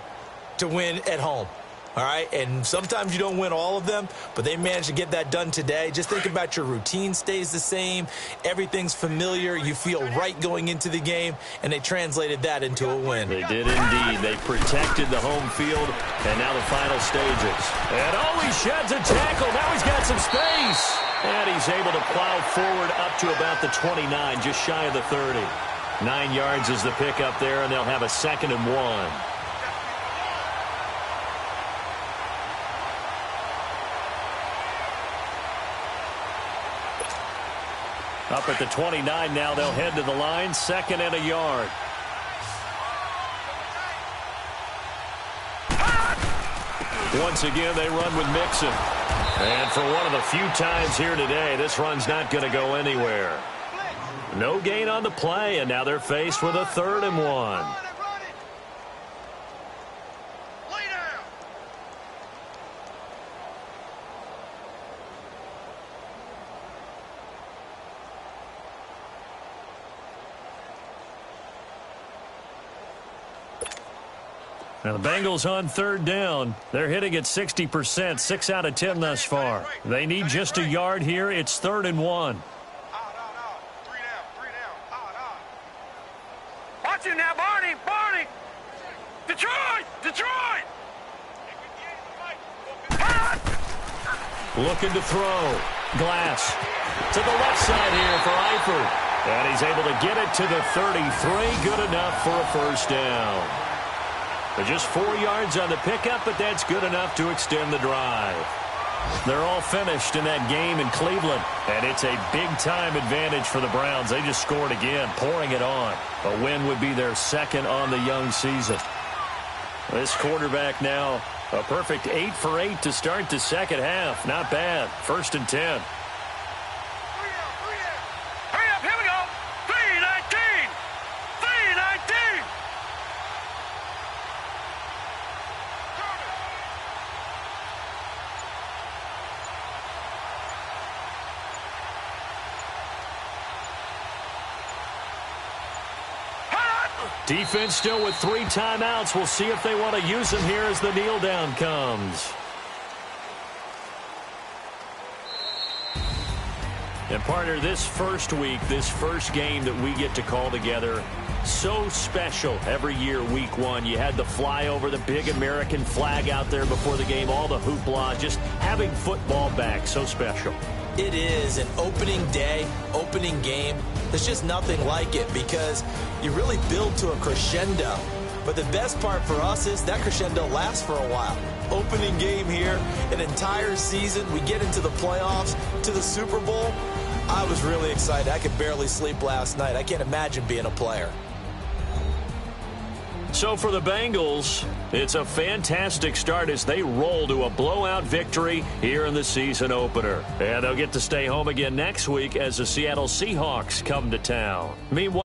to win at home. All right, and sometimes you don't win all of them, but they managed to get that done today. Just think about your routine stays the same. Everything's familiar. You feel right going into the game, and they translated that into a win. They did indeed. They protected the home field, and now the final stages. And he sheds a tackle. Now he's got some space. And he's able to plow forward up to about the 29, just shy of the 30. 9 yards is the pickup there, and they'll have a 2nd and 1. Up at the 29 now, they'll head to the line, 2nd and a yard. Once again, they run with Mixon. And for one of the few times here today, this run's not going to go anywhere. No gain on the play, and now they're faced with a 3rd and 1. Now the Bengals on 3rd down. They're hitting at 60%, 6 out of 10 thus far. They need just a yard here. It's 3rd and 1. Watch him now, Barney! Barney! Detroit! Detroit! Looking to throw. Glass to the left side here for Eifert. And he's able to get it to the 33. Good enough for a 1st down. But just 4 yards on the pickup, but that's good enough to extend the drive. They're all finished in that game in Cleveland, and it's a big-time advantage for the Browns. They just scored again, pouring it on. A win would be their 2nd on the young season. This quarterback now, a perfect 8 for 8 to start the 2nd half. Not bad. 1st and 10. Hurry up, here we go! 3:19! 3:19! Defense still with 3 timeouts. We'll see if they want to use them here as the kneel down comes. And partner, this first week, this first game that we get to call together, so special every year, week 1. You had the flyover, the big American flag out there before the game, all the hoopla, just having football back, so special. It is an opening day, opening game. There's just nothing like it because you really build to a crescendo. But the best part for us is that crescendo lasts for a while. Opening game here, an entire season. We get into the playoffs, to the Super Bowl. I was really excited. I could barely sleep last night. I can't imagine being a player. So for the Bengals, it's a fantastic start as they roll to a blowout victory here in the season opener. And they'll get to stay home again next week as the Seattle Seahawks come to town. Meanwhile,